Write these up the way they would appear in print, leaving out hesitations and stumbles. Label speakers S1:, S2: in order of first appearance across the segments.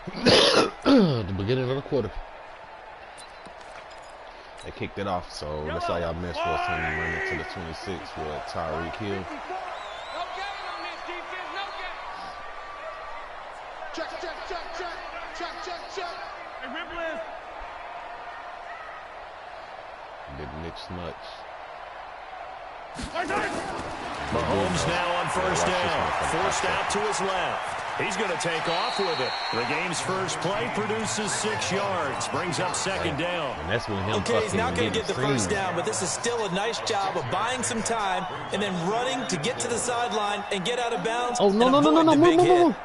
S1: The beginning of the quarter. They kicked it off, so that's all y'all missed was him running to the 26 with Tyreek Hill.
S2: Check. Hey, Ripple.
S1: Did Nick Smuts.
S3: Mahomes now on first down. Forced out to his left. He's going to take off with it. The game's first play produces 6 yards. Brings up second down.
S1: And that's when him
S4: okay, he's not going to get the first down, but this is still a nice job of buying some time and then running to get to the sideline and get out of bounds.
S1: Oh, no. Move.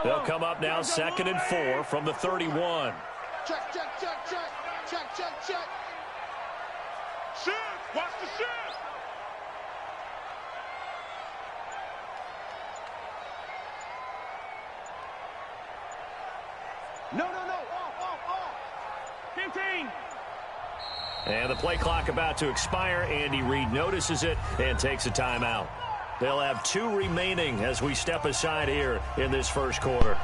S3: They'll come up now 2nd and 4 from the 31.
S2: Check. Shoot! Watch the shoot! No. Off. 15.
S3: And the play clock about to expire. Andy Reid notices it and takes a timeout. They'll have 2 remaining as we step aside here in this first quarter.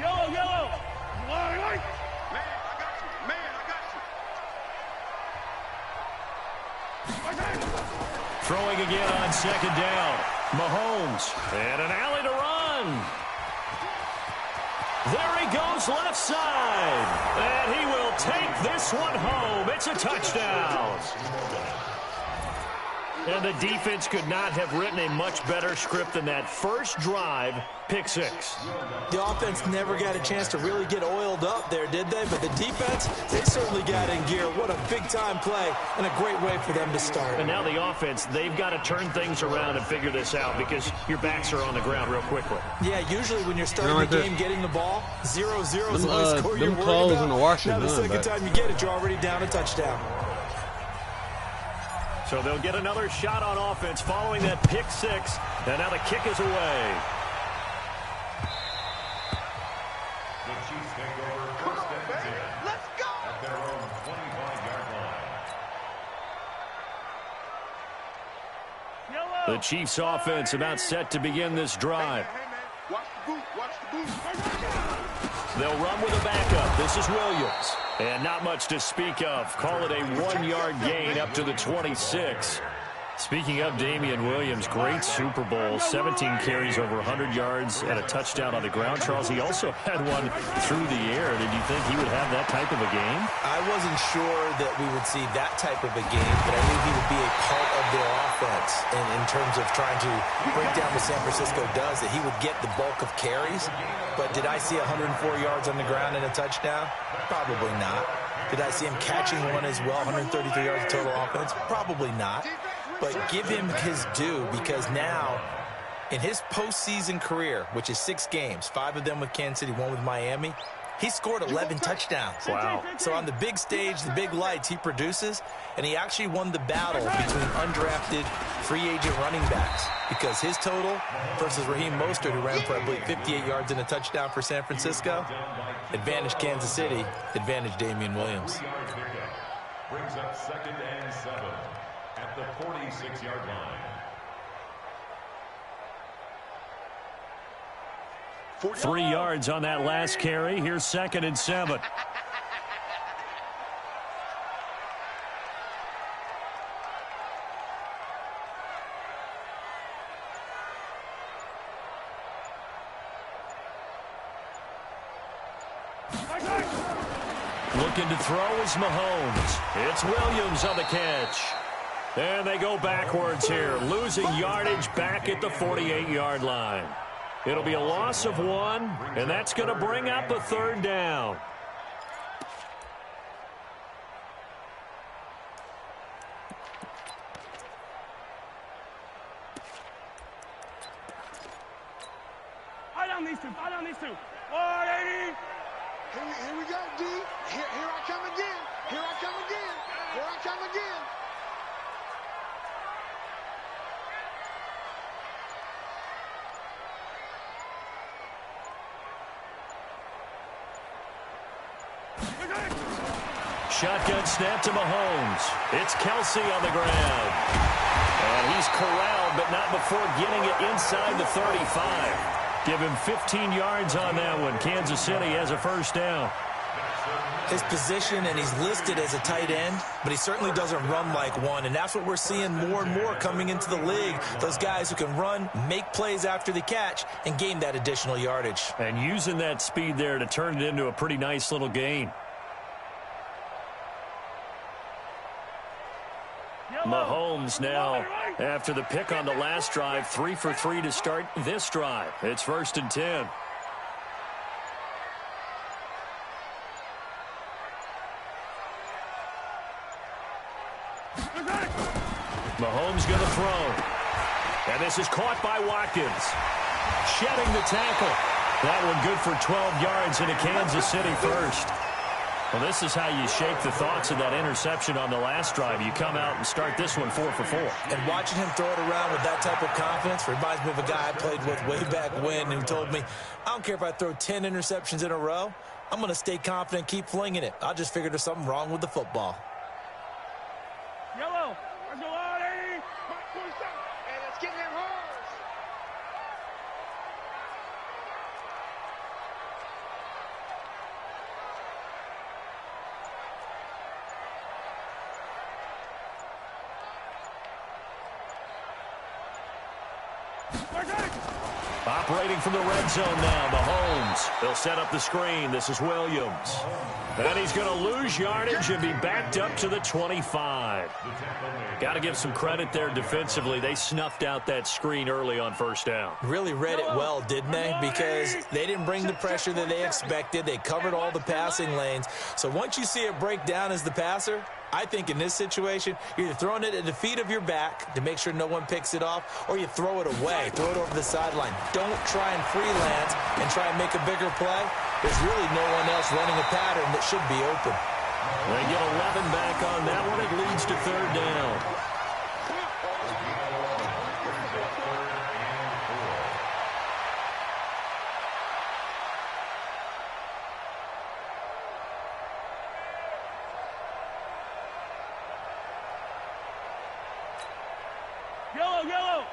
S2: Yellow.
S3: Throwing again on 2nd down. Mahomes. And an alley to run. There he goes left side. And he will take this one home. It's a touchdown. And the defense could not have written a much better script than that first drive, pick 6.
S4: The offense never got a chance to really get oiled up there, did they? But the defense, they certainly got in gear. What a big-time play and a great way for them to start.
S3: And now the offense, they've got to turn things around and figure this out because your backs are on the ground real quickly.
S4: Yeah, usually when you're starting the game getting the ball, 0-0 is the only score you're worried
S1: clothes
S4: about.
S1: in the washer
S4: now the
S1: done,
S4: second time you get it, you're already down a touchdown.
S3: So they'll get another shot on offense following that pick 6. And now the kick is away.
S5: The Chiefs take over first and 10.
S2: Let's go!
S5: At their own 25-yard line.
S3: The Chiefs offense about set to begin this drive.
S2: Hey, man. Watch the boot.
S3: They'll run with a backup. This is Williams. And not much to speak of. Call it a 1-yard gain up to the 26. Speaking of Damian Williams, great Super Bowl, 17 carries over 100 yards and a touchdown on the ground. Charles, he also had one through the air. Did you think he would have that type of a game?
S4: I wasn't sure that we would see that type of a game, but I knew he would be a part of their offense in terms of trying to break down what San Francisco does, that he would get the bulk of carries. But did I see 104 yards on the ground and a touchdown? Probably not. Did I see him catching one as well, 133 yards of total offense? Probably not. But give him his due, because now in his postseason career, which is 6 games, 5 of them with Kansas City, 1 with Miami, he scored 11 touchdowns.
S3: Wow.
S4: So on the big stage, the big lights, he produces, and he actually won the battle between undrafted free agent running backs, because his total versus Raheem Mostert, who ran for, I believe, 58 yards and a touchdown for San Francisco, advantage Kansas City, advantage Damian Williams.
S5: Brings up 2nd and 7 at the 46-yard line.
S3: 3 yards on that last carry. Here's 2nd and 7. Looking to throw is Mahomes. It's Williams on the catch. And they go backwards here, losing yardage back at the 48-yard line. It'll be a loss of 1, and that's going to bring up a 3rd down.
S2: Fight on these two. 180. Here we go, D. Here I come again.
S3: Shotgun snap to Mahomes. It's Kelsey on the ground. And he's corralled not before getting it inside the 35. Give him 15 yards on that one. Kansas City has a first down.
S4: His position, and he's listed as a tight end, but he certainly doesn't run like one, and that's what we're seeing more and more coming into the league. Those guys who can run, make plays after the catch, and gain that additional yardage.
S3: And using that speed there to turn it into a pretty nice little gain. Mahomes now, after the pick on the last drive, 3 for 3 to start this drive. It's 1st and 10. Mahomes going to throw. And this is caught by Watkins. Shedding the tackle. That one good for 12 yards into Kansas City first. Well, this is how you shake the thoughts of that interception on the last drive. You come out and start this one 4 for 4.
S4: And watching him throw it around with that type of confidence reminds me of a guy I played with way back when who told me, I don't care if I throw 10 interceptions in a row. I'm going to stay confident and keep flinging it. I just figured there's something wrong with the football.
S2: Yellow. Let's go on, 80. Hey, let's get them horse.
S3: Operating from the red zone now, Mahomes. They'll set up the screen. This is Williams. And he's going to lose yardage and be backed up to the 25. Got to give some credit there defensively. They snuffed out that screen early on first down.
S4: Really read it well, didn't they? Because they didn't bring the pressure that they expected. They covered all the passing lanes. So once you see it break down as the passer, I think in this situation, you're either throwing it at the feet of your back to make sure no one picks it off, or you throw it away, throw it over the sideline. Don't try and freelance and try and make a bigger play. There's really no one else running a pattern that should be open.
S3: They get 11 back on that one. It leads to 3rd down.
S2: Yellow.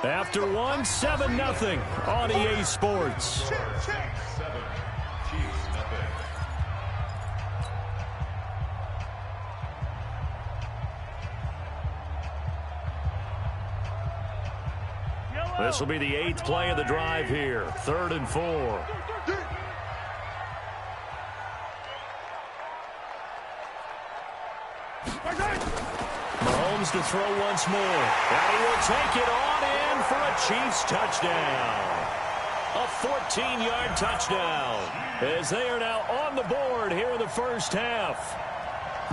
S3: After one, 7-0 on EA Sports.
S5: 7, Chiefs, nothing.
S3: This will be the 8th play of the drive here. 3rd and 4. Mahomes to throw once more. And he will take it on in for a Chiefs touchdown. A 14-yard touchdown as they are now on the board here in the first half.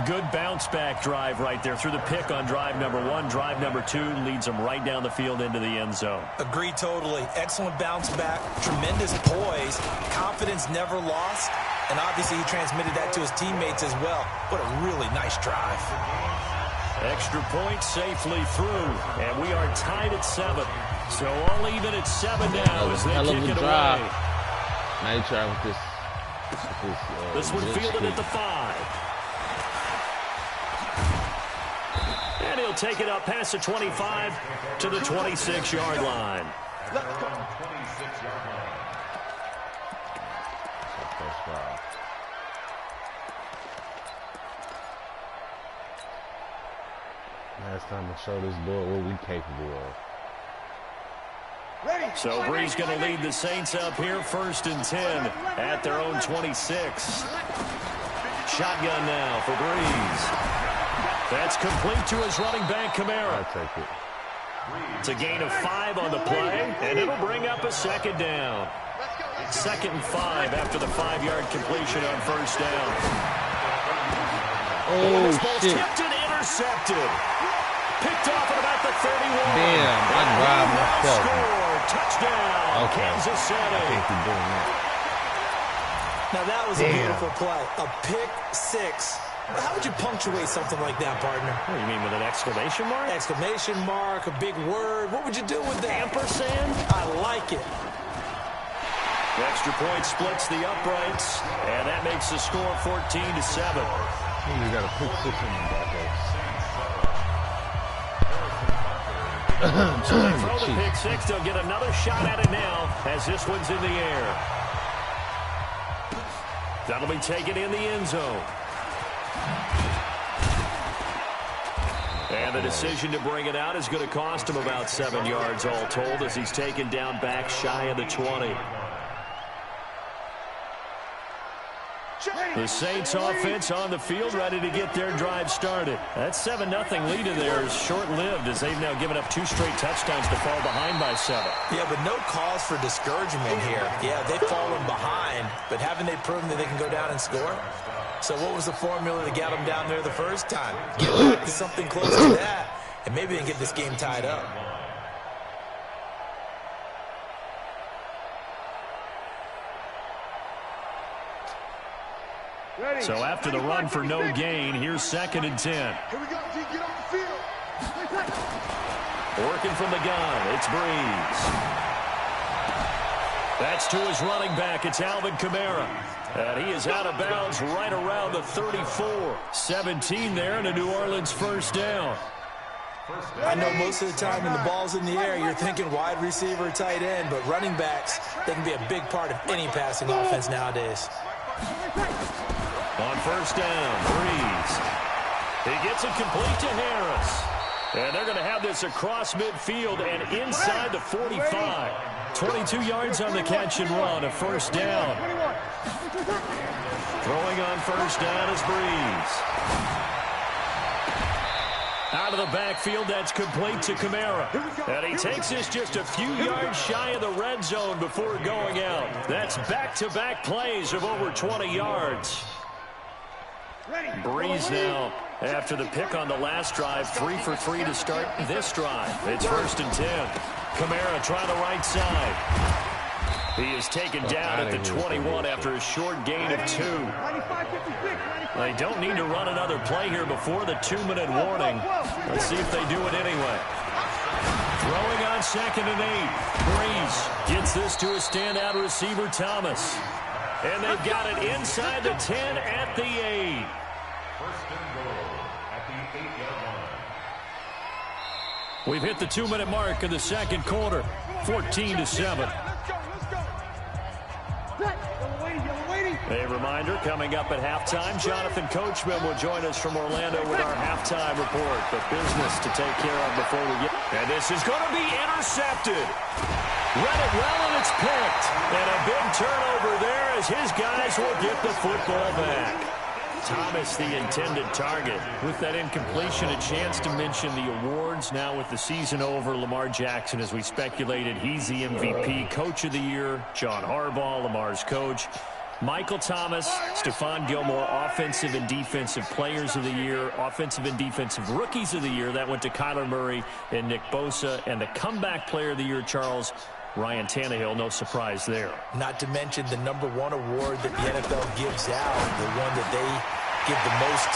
S3: Good bounce-back drive right there through the pick on drive number 1. Drive number 2 leads them right down the field into the end zone.
S4: Agree totally. Excellent bounce back. Tremendous poise. Confidence never lost. And obviously he transmitted that to his teammates as well. What a really nice drive.
S3: Extra point safely through. And we are tied at 7. So all even at 7 now as they kick it away.
S1: Now you try with
S3: this one fielded at the 5. And he'll take it up past the 25 to the 26-yard line.
S5: Let's go. 26-yard line.
S1: Now it's time to show this boy what we capable of.
S3: So Brees going to lead the Saints up here, 1st and 10 at their own 26. Shotgun now for Brees. That's complete to his running back, Kamara.
S1: I'll take it.
S3: It's a gain of 5 on the play, and it'll bring up a 2nd down. 2nd and 5 after the 5-yard completion on 1st down.
S1: Oh, shit.
S3: Tipped and intercepted. Picked off at about the 31.
S1: Damn, I drive myself.
S3: Score, touchdown,
S1: Okay.
S3: Kansas City.
S1: I think he's doing that.
S4: Now that was a beautiful play. A pick 6. How would you punctuate something like that, partner?
S3: What do you mean, with an exclamation mark?
S4: Exclamation mark, a big word. What would you do with that?
S3: Ampersand?
S4: I like it.
S3: The extra point splits the uprights, and that makes the score 14-7.
S1: You got a pick 6 in the back.
S3: So they throw the pick six. They'll get another shot at it now as this one's in the air. That'll be taken in the end zone. And the decision to bring it out is going to cost him about 7 yards all told as he's taken down back shy of the 20. The Saints offense on the field ready to get their drive started. That 7-0 lead in there is short-lived as they've now given up 2 straight touchdowns to fall behind by 7.
S4: Yeah, but no cause for discouragement here. Yeah, they've fallen behind, but haven't they proven that they can go down and score? So what was the formula that got them down there the first time? Get back to something close to that, and maybe they can get this game tied up.
S3: So after the run for no gain, here's 2nd and 10.
S2: Here we go, D, get off the field.
S3: Working from the gun, it's Breeze. That's to his running back, it's Alvin Kamara. And he is out of bounds right around the 34. 17 there, and a New Orleans first down.
S4: I know most of the time when the ball's in the air, you're thinking wide receiver, tight end, but running backs, they can be a big part of any passing offense nowadays.
S3: On first down, Breeze. He gets it complete to Harris. And they're going to have this across midfield and inside the 45. 22 yards on the catch and run, a first down. Throwing on first down is Breeze. Out of the backfield, that's complete to Kamara. And he takes this just a few yards shy of the red zone before going out. That's back-to-back plays of over 20 yards. Breeze now, after the pick on the last drive, 3 for 3 to start this drive. It's 1st and 10. Kamara trying the right side. He is taken down at the 21 after a short gain of 2. They don't need to run another play here before the 2-minute warning. Let's see if they do it anyway. Throwing on 2nd and 8. Breeze gets this to a standout receiver, Thomas. And they've got it inside the 10 at the 8.
S5: First and goal at the 8-yard line.
S3: We've hit the 2-minute mark of the second quarter. 14-7. A reminder, coming up at halftime, Jonathan Coachman will join us from Orlando with our halftime report. But business to take care of before we get... And this is going to be intercepted. Read it well, and it's picked. And a big turnover there as his guys will get the football back. Thomas, the intended target. With that incompletion, a chance to mention the awards. Now with the season over, Lamar Jackson, as we speculated, he's the MVP, Coach of the Year. John Harbaugh, Lamar's coach. Michael Thomas, Stephon Gilmore, Offensive and Defensive Players of the Year, Offensive and Defensive Rookies of the Year. That went to Kyler Murray and Nick Bosa. And the Comeback Player of the Year, Charles, Ryan Tannehill, no surprise there.
S4: Not to mention the #1 award that the NFL gives out, the one that they give the most,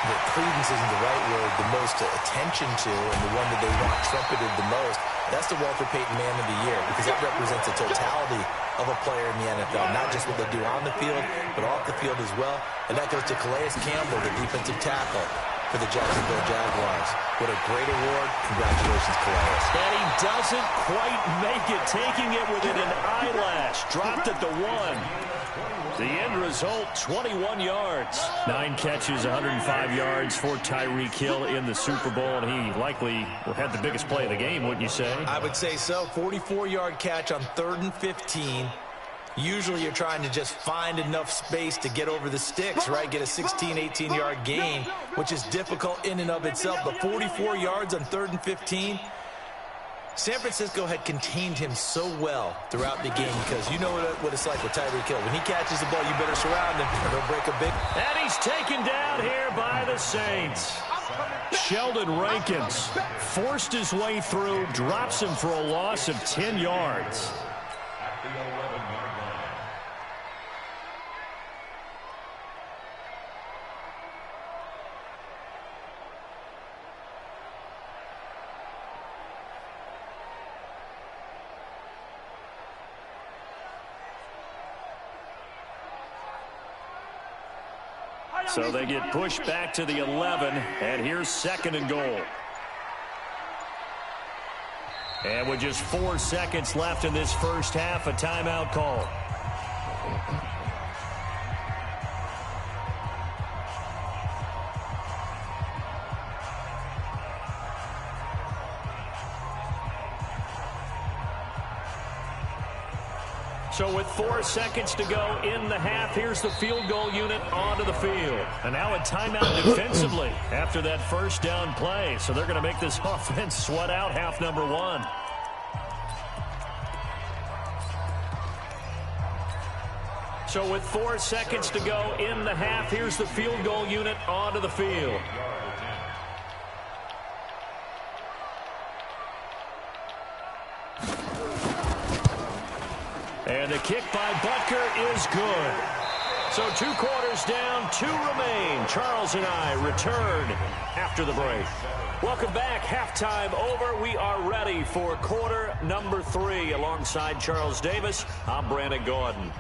S4: the credence isn't the right word, the most attention to, and the one that they want trumpeted the most. That's the Walter Payton Man of the Year, because that represents the totality of a player in the NFL, not just what they do on the field, but off the field as well. And that goes to Calais Campbell, the defensive tackle for the Jacksonville Jaguars. What a great award. Congratulations, Calais.
S3: And he doesn't quite make it, taking it within an eyelash. Dropped at the 1. The end result, 21 yards. 9 catches, 105 yards for Tyreek Hill in the Super Bowl, and he likely had the biggest play of the game, wouldn't you say?
S4: I would say so. 44-yard catch on 3rd and 15. Usually you're trying to just find enough space to get over the sticks, right? Get a 16, 18-yard gain, which is difficult in and of itself. But 44 yards on 3rd and 15. San Francisco had contained him so well throughout the game because you know what it's like with Tyreek Hill. When he catches the ball, you better surround him or he'll break a big...
S3: And he's taken down here by the Saints. Sheldon Rankins forced his way through, drops him for a loss of 10 yards.
S5: At the 11-yard line.
S3: So they get pushed back to the 11, and here's 2nd and goal. And with just 4 seconds left in this first half, a timeout call. So with 4 seconds to go in the half, here's the field goal unit onto the field. And now a timeout defensively after that first down play. So they're going to make this offense sweat out half number 1. So with 4 seconds to go in the half, here's the field goal unit onto the field. And the kick by Butker is good. So 2 quarters down, 2 remain. Charles and I return after the break. Welcome back. Halftime over. We are ready for quarter number 3. Alongside Charles Davis, I'm Brandon Gordon.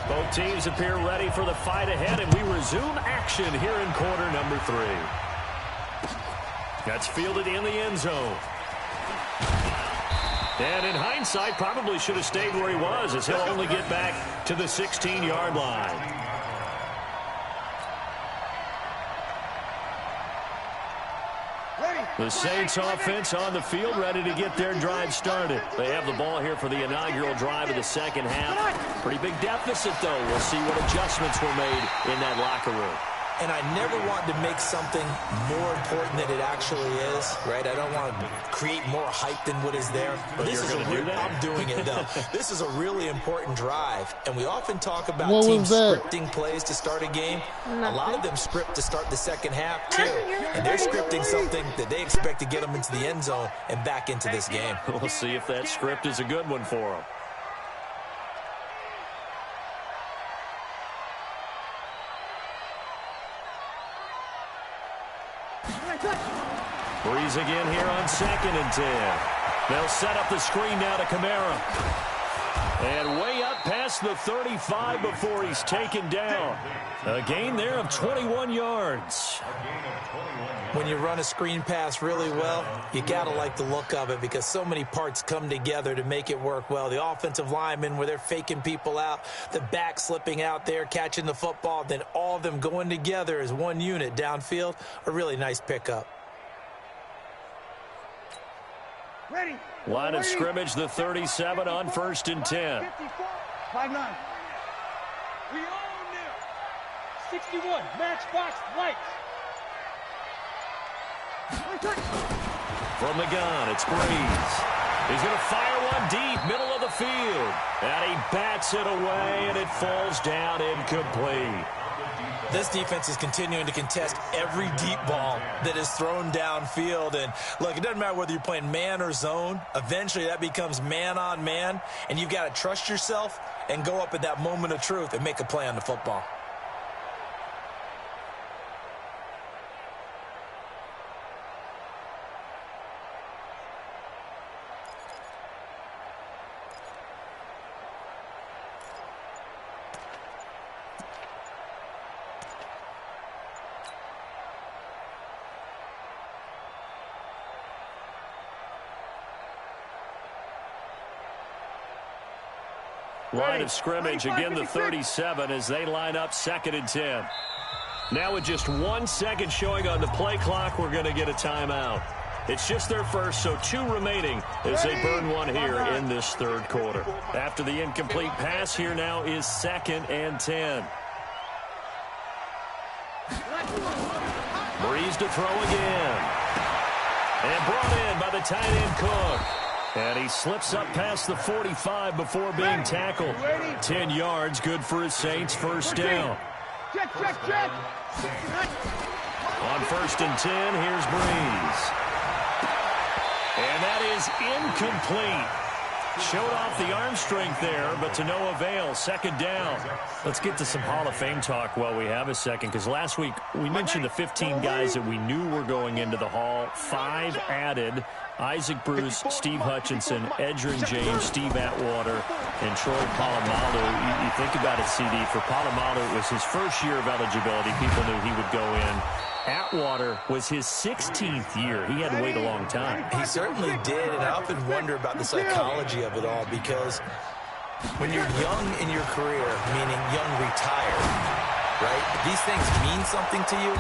S3: Both teams appear ready for the fight ahead, and we resume action here in quarter number 3. That's fielded in the end zone. And in hindsight, probably should have stayed where he was, as he'll only get back to the 16-yard line. The Saints offense on the field, ready to get their drive started. They have the ball here for the inaugural drive of the second half. Pretty big deficit, though. We'll see what adjustments were made in that locker room.
S4: And I never want to make something more important than it actually is, right? I don't want to create more hype than what is there. But this is I'm doing it, though. This is a really important drive. And we often talk about teams scripting plays to start a game. A lot of them script to start the second half, too. And they're scripting something that they expect to get them into the end zone and back into this game.
S3: We'll see if that script is a good one for them. Breeze again here on 2nd and 10. They'll set up the screen now to Kamara. And way up past the 35 before he's taken down. A gain there of 21 yards.
S4: When you run a screen pass really well, you got to like the look of it because so many parts come together to make it work well. The offensive linemen, where they're faking people out, the back slipping out there, catching the football, then all of them going together as one unit downfield. A really nice pickup.
S2: Ready.
S3: Line of scrimmage, the 37 on 1st and 10.
S2: 5-9. We own them. 61. Matchbox lights.
S3: From the gun, it's Breeze. He's going to fire one deep, middle of the field. And he bats it away, and it falls down incomplete.
S4: This defense is continuing to contest every deep ball that is thrown downfield. And, look, it doesn't matter whether you're playing man or zone. Eventually, that becomes man-on-man, and you've got to trust yourself and go up at that moment of truth and make a play on the football.
S3: Line of scrimmage, again the 37 as they line up 2nd and 10. Now with just 1 second showing on the play clock, we're going to get a timeout. It's just their first, so 2 remaining as they burn one here in this 3rd quarter. After the incomplete pass, here now is 2nd and 10. Breeze to throw again. And brought in by the tight end Cook. And he slips up past the 45 before being tackled. 10 yards, good for his Saints, first down.
S2: Check.
S3: On 1st and 10, here's Breeze. And that is incomplete. Showed off the arm strength there, but to no avail. 2nd down. Let's get to some Hall of Fame talk while we have a second, because last week we mentioned the 15 guys that we knew were going into the Hall. 5 added. Isaac Bruce, Steve Hutchinson, Edgerrin James, Steve Atwater, and Troy Polamalu. You think about it, CD. For Polamalu, it was his first year of eligibility. People knew he would go in Atwater was his 16th year. He had to wait a long time.
S4: He certainly did, and I often wonder about the psychology of it all, because when you're young in your career, meaning young retired, right, these things mean something to you,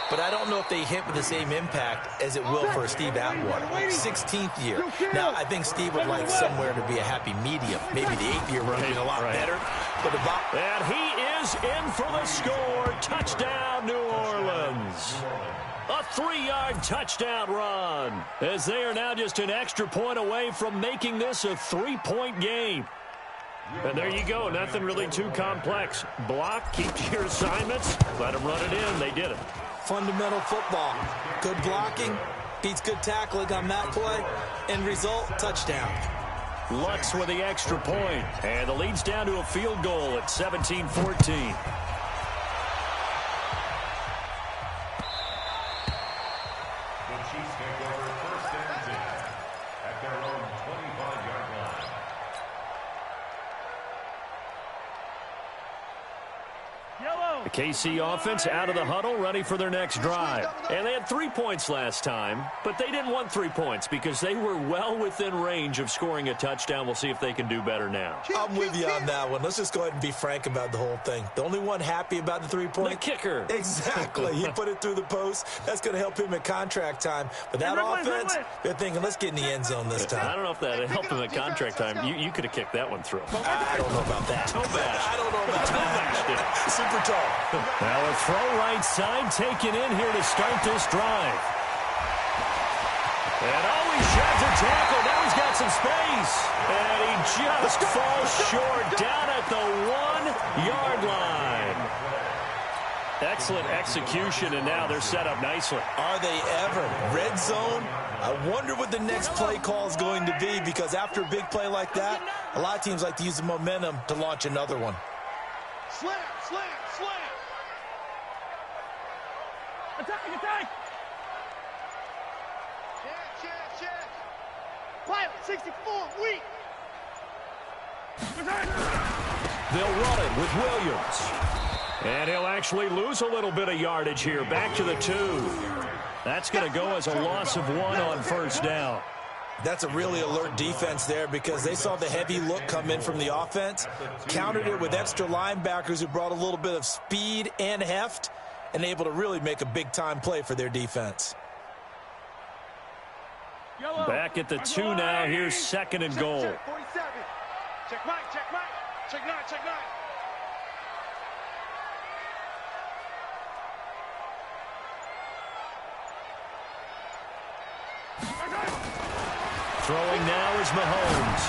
S4: but I don't know if they hit with the same impact as it will for Steve Atwater. 16th year. Now, I think Steve would like somewhere to be a happy medium. Maybe the 8th year would have been a lot better. But
S3: and he is in for the score. Touchdown, New Orleans. A 3-yard touchdown run, as they are now just an extra point away from making this a 3-point game. And there you go. Nothing really too complex. Block, keep to your assignments, let them run it in. They did it.
S4: Fundamental football. Good blocking beats good tackling on that play. End result, touchdown.
S3: Lux with the extra point. And the lead's down to a field goal at 17-14. The KC offense out of the huddle, ready for their next drive. And they had 3 points last time, but they didn't want 3 points because they were well within range of scoring a touchdown. We'll see if they can do better now.
S4: I'm with you on that one. Let's just go ahead and be frank about the whole thing. The only one happy about the 3-point?
S3: The kicker.
S4: Exactly. He put it through the post. That's going to help him at contract time. But that offense, they're thinking, let's get in the end zone this time.
S3: I don't know if that helped him at contract time. You could have kicked that one through.
S4: I don't know about that. I don't know about that. Super tall.
S3: Now a throw right side taken in here to start this drive. And he sheds a tackle. Now he's got some space. And he just falls short down at the 1-yard line. Excellent execution, and now they're set up nicely.
S4: Are they ever? Red zone? I wonder what the next play call is going to be, because after a big play like that, a lot of teams like to use the momentum to launch another one.
S2: Slam, slam, slam. Attack. Check. Pilot, 64, weak.
S3: They'll run it with Williams. And he'll actually lose a little bit of yardage here. Back to the 2. That's going to go as a loss of 1 on first down.
S4: That's a really alert defense there, because they saw the heavy look come in from the offense, countered it with extra linebackers who brought a little bit of speed and heft, and able to really make a big-time play for their defense.
S3: Back at the 2 now. Here's 2nd and goal.
S2: Check 47. Check right. Check 9.
S3: Throwing now is Mahomes.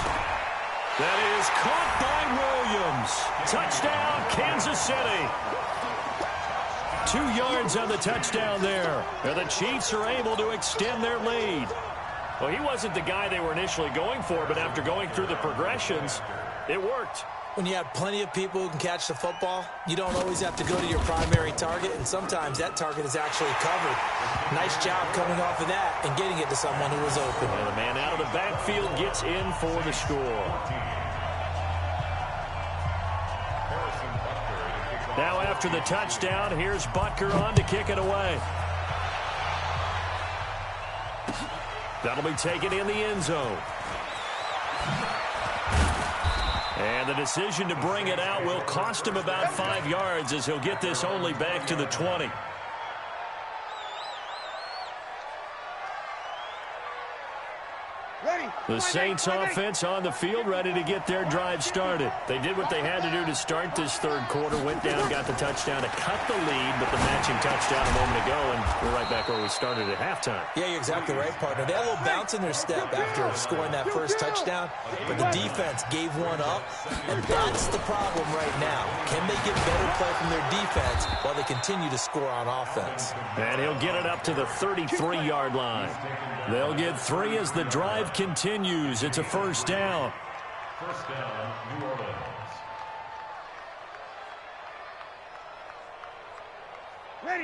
S3: That is caught by Williams. Touchdown, Kansas City. 2 yards on the touchdown there. And the Chiefs are able to extend their lead. Well, he wasn't the guy they were initially going for, but after going through the progressions, it worked.
S4: When you have plenty of people who can catch the football, you don't always have to go to your primary target, and sometimes that target is actually covered. Nice job coming off of that and getting it to someone who was open.
S3: And the man out of the backfield gets in for the score. Now after the touchdown, here's Butker on to kick it away. That'll be taken in the end zone. And the decision to bring it out will cost him about 5 yards, as he'll get this only back to the 20. The Saints offense on the field, ready to get their drive started. They did what they had to do to start this third quarter, went down, got the touchdown to cut the lead, but the matching touchdown a moment ago, and we're right back where we started at halftime.
S4: Yeah, you're exactly right, partner. They had a little bounce in their step after scoring that first touchdown, but the defense gave one up, and that's the problem right now. Can they get better play from their defense while they continue to score on offense?
S3: And he'll get it up to the 33-yard line. They'll get 3 as the drive continues. It's a first down.
S5: First down, New Orleans.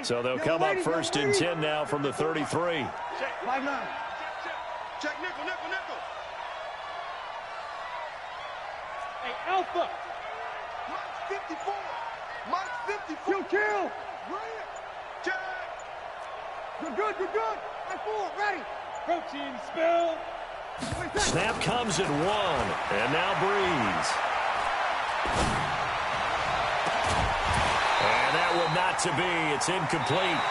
S3: So they'll come up 1st and 10 now from the 33.
S2: Check 5-9. Check nickel. Hey, Alpha. Mike's 54. You kill. Check. Good, good, good, good. I 4, ready. Protein spill.
S3: Snap comes at 1, and now Breeze. And that one not to be. It's incomplete.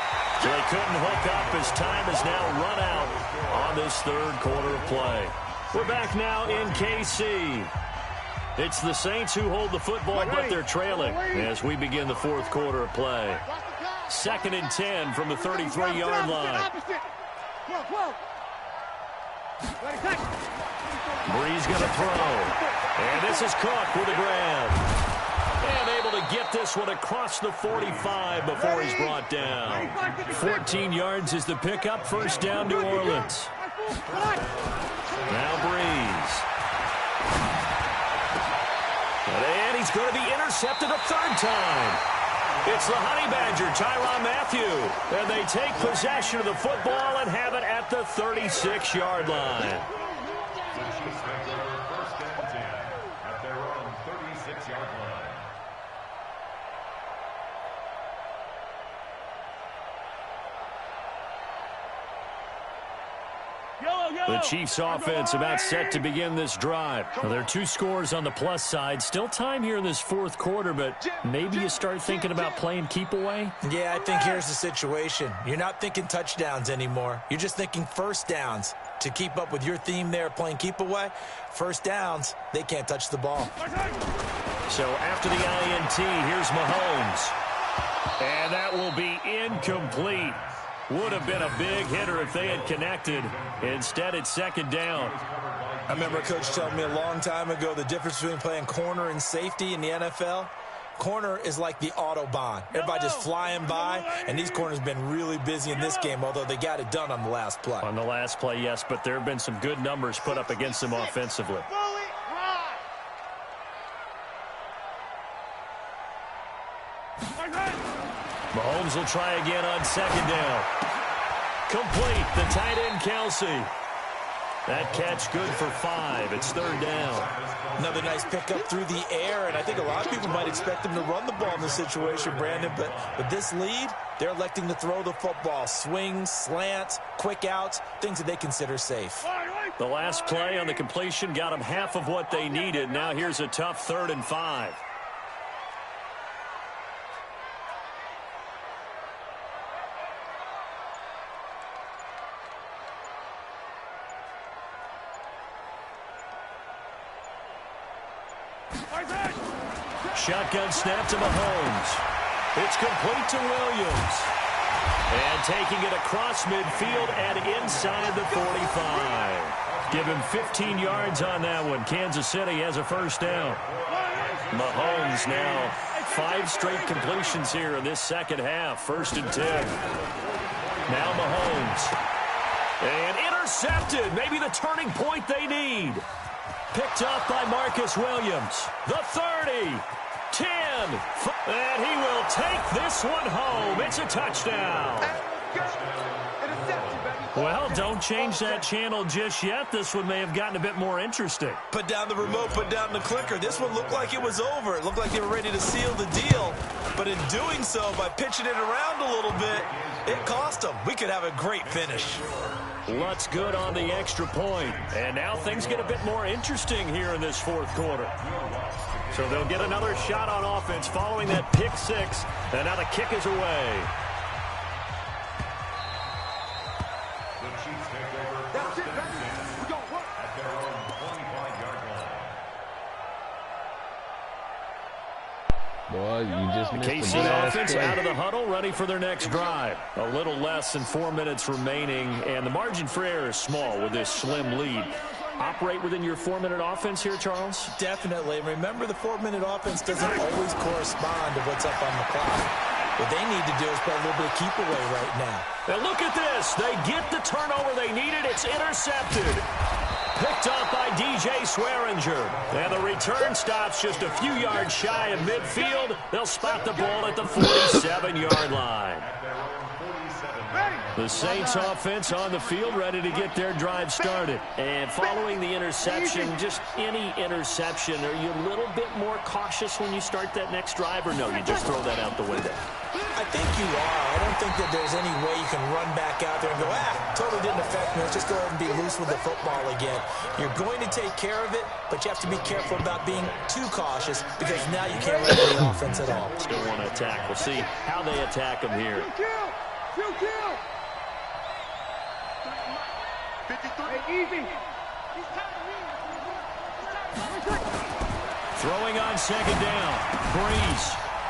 S3: So they couldn't hook up as time has now run out on this third quarter of play. We're back now in KC. It's the Saints who hold the football, but they're trailing as we begin the fourth quarter of play. 2nd and 10 from the 33-yard line. Breeze going to throw. And this is Cook with a grab. And able to get this one across the 45 before he's brought down. 14 yards is the pickup. First down, New Orleans. Now Breeze. And he's going to be intercepted a third time. It's the Honey Badger, Tyrann Mathieu. And they take possession of the football and have it at the 36-yard line.
S5: First and 10 at their own 36-yard line.
S3: The Chiefs offense about set to begin this drive. Now, there are 2 scores on the plus side. Still time here in this fourth quarter, but maybe you start thinking about playing keep away?
S4: Yeah, I think here's the situation. You're not thinking touchdowns anymore. You're just thinking first downs. To keep up with your theme there, playing keep away, first downs, they can't touch the ball.
S3: So after the INT, here's Mahomes. And that will be incomplete. Would have been a big hitter if they had connected. Instead, it's second down.
S4: I remember a coach telling me a long time ago the difference between playing corner and safety in the NFL. Corner is like the Autobahn. Everybody just flying by, and these corners have been really busy in this game, although they got it done on the last play.
S3: On the last play, yes, but there have been some good numbers put up against them offensively. Mahomes will try again on second down. Complete, the tight end Kelsey. That catch good for 5. It's third down.
S4: Another nice pickup through the air, and I think a lot of people might expect him to run the ball in this situation, Brandon, but with this lead, they're electing to throw the football. Swings, slants, quick outs, things that they consider safe.
S3: The last play on the completion got them half of what they needed. Now here's a tough 3rd and 5. Shotgun snap to Mahomes. It's complete to Williams. And taking it across midfield and inside the 45. Give him 15 yards on that one. Kansas City has a first down. Mahomes now 5 straight completions here in this second half. 1st and 10. Now Mahomes. And intercepted. Maybe the turning point they need. Picked up by Marcus Williams. The 30. 10. And he will take this one home. It's a touchdown. Well, don't change that channel just yet. This one may have gotten a bit more interesting.
S4: Put down the remote, put down the clicker. This one looked like it was over. It looked like they were ready to seal the deal. But in doing so, by pitching it around a little bit, it cost them. We could have a great finish.
S3: Lutz good on the extra point. And now things get a bit more interesting here in this fourth quarter. So they'll get another shot on offense following that pick 6. And now the kick is away.
S5: The Chiefs take over first and 10 at their own 25-yard line.
S1: Boy, you just missed
S3: KC
S1: the last
S3: offense
S1: play.
S3: out of the huddle, ready for their next drive. A little less than 4 minutes remaining, and the margin for error is small with this slim lead. Operate within your 4-minute offense here, Charles?
S4: Definitely. Remember, the 4-minute offense doesn't always correspond to what's up on the clock. What they need to do is play a little bit of keep away right now.
S3: And look at this. They get the turnover they needed. It's intercepted. Picked up by DJ Swearinger. And the return stops just a few yards shy of midfield. They'll spot the ball at the 47-yard line. The Saints offense on the field, ready to get their drive started. And following the interception, just any interception, are you a little bit more cautious when you start that next drive, or no, you just throw that out the window?
S4: I think you are. I don't don't think that there's any way you can run back out there and go, totally didn't affect me. Let's just go ahead and be loose with the football again. You're going to take care of it, but you have to be careful about being too cautious because now you can't run any offense at all.
S3: Still want to attack. We'll see how they attack him here.
S2: Kill. 53. Hey, easy.
S3: Throwing on second down. Breeze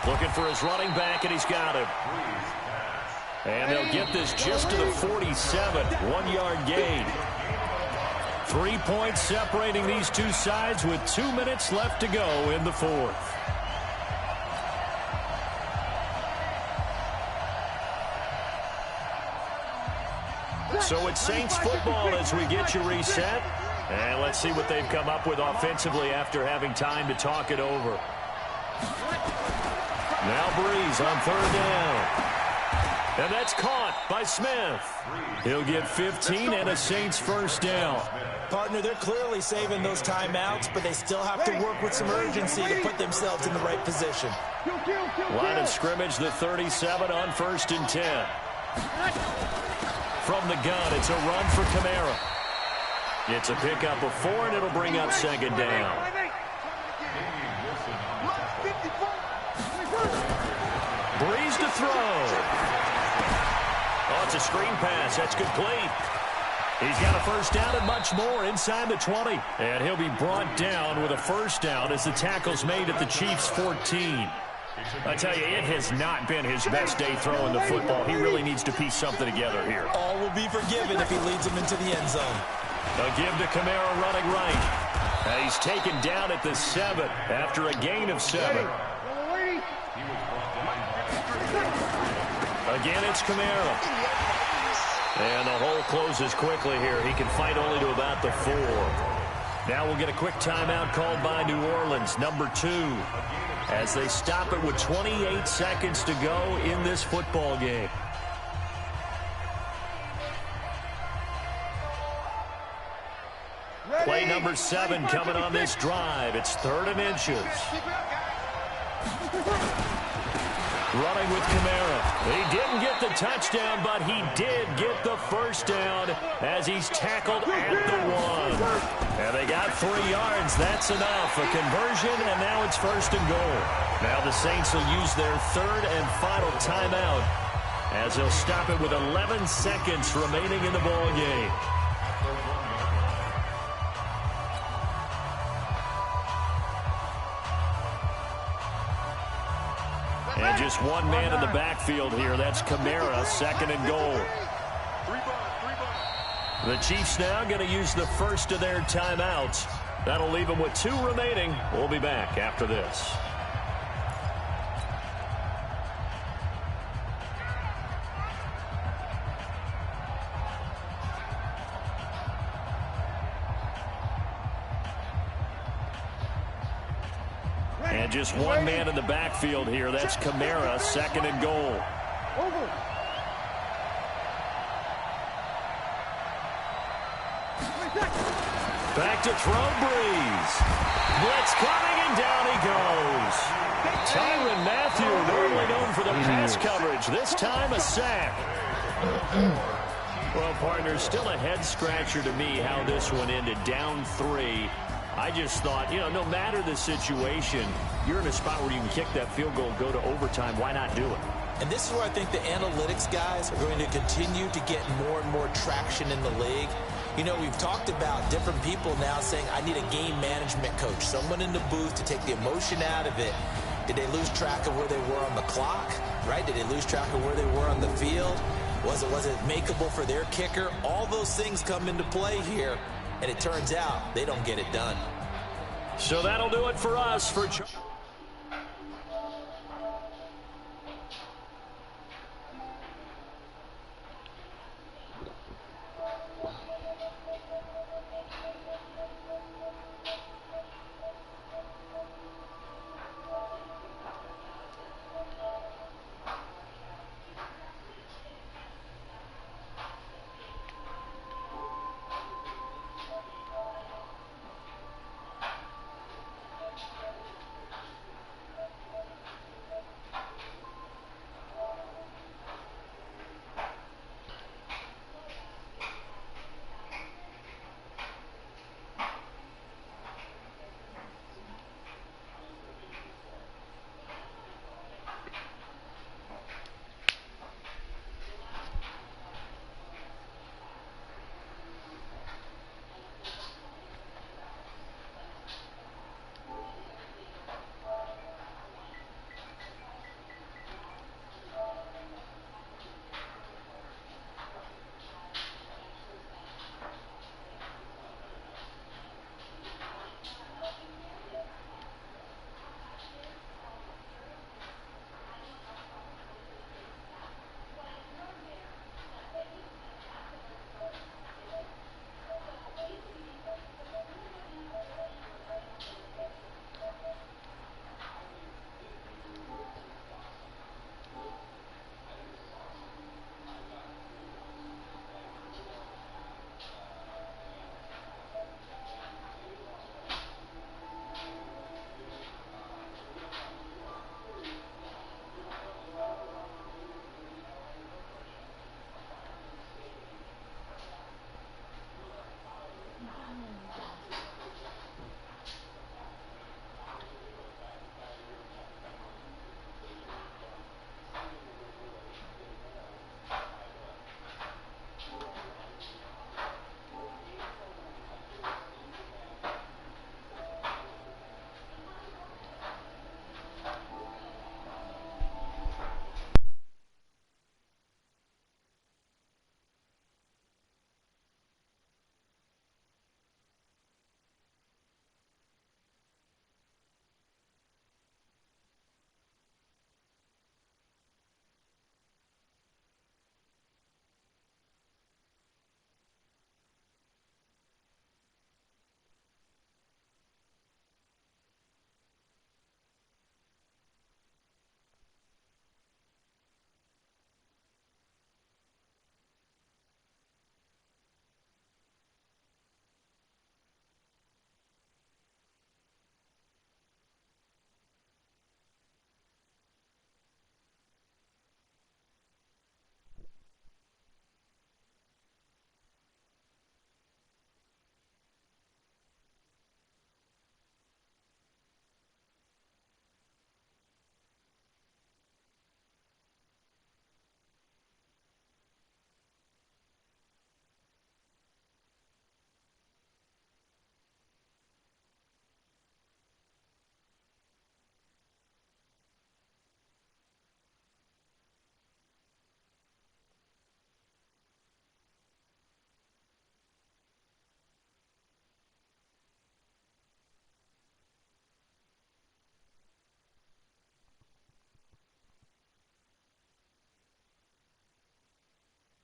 S3: looking for his running back, and he's got him. And they'll get this just to the 47. 1-yard gain. 3 points separating these two sides with 2 minutes left to go in the fourth. So it's Saints football as we get you reset. And let's see what they've come up with offensively after having time to talk it over. Now Breeze on third down. And that's caught by Smith. He'll get 15 and a Saints first down.
S4: Partner, they're clearly saving those timeouts, but they still have to work with some urgency to put themselves in the right position.
S3: Line of scrimmage, the 37 on 1st and 10. From the gun, it's a run for Kamara. It's a pickup of 4, and it'll bring up second down. Breeze to throw. Oh, it's a screen pass. That's complete. He's got a first down and much more inside the 20. And he'll be brought down with a first down as the tackle's made at the Chiefs' 14. I tell you, it has not been his best day throwing the football. He really needs to piece something together here.
S4: All will be forgiven if he leads them into the end zone.
S3: A give to Kamara running right. He's taken down at the 7 after a gain of 7. Again, it's Kamara. And the hole closes quickly here. He can fight only to about the 4. Now we'll get a quick timeout called by New Orleans, number 2, as they stop it with 28 seconds to go in this football game. Play number 7 coming on this drive. It's 3rd and inches. Running with Kamara. He didn't get the touchdown, but he did get the first down as he's tackled at the 1. And they got 3 yards. That's enough. A conversion, and now it's 1st and goal. Now the Saints will use their 3rd and final timeout as they'll stop it with 11 seconds remaining in the ball game. And just one man in the backfield here. That's Kamara, 2nd and goal. The Chiefs now going to use the first of their timeouts. That'll leave them with 2 remaining. We'll be back after this. And just one man in the backfield here. That's Kamara, 2nd and goal. Back to throw, Breeze. Blitz coming, and down he goes. Tyrann Mathieu, normally known for the pass coverage. This time a sack. Well, partner, still a head-scratcher to me how this one ended. Down 3. I just thought, no matter the situation, you're in a spot where you can kick that field goal, go to overtime. Why not do it?
S4: And this is where I think the analytics guys are going to continue to get more and more traction in the league. We've talked about different people now saying, I need a game management coach, someone in the booth to take the emotion out of it. Did they lose track of where they were on the clock, right? Did they lose track of where they were on the field? Was it makeable for their kicker? All those things come into play here, and it turns out they don't get it done.
S3: So that'll do it for us.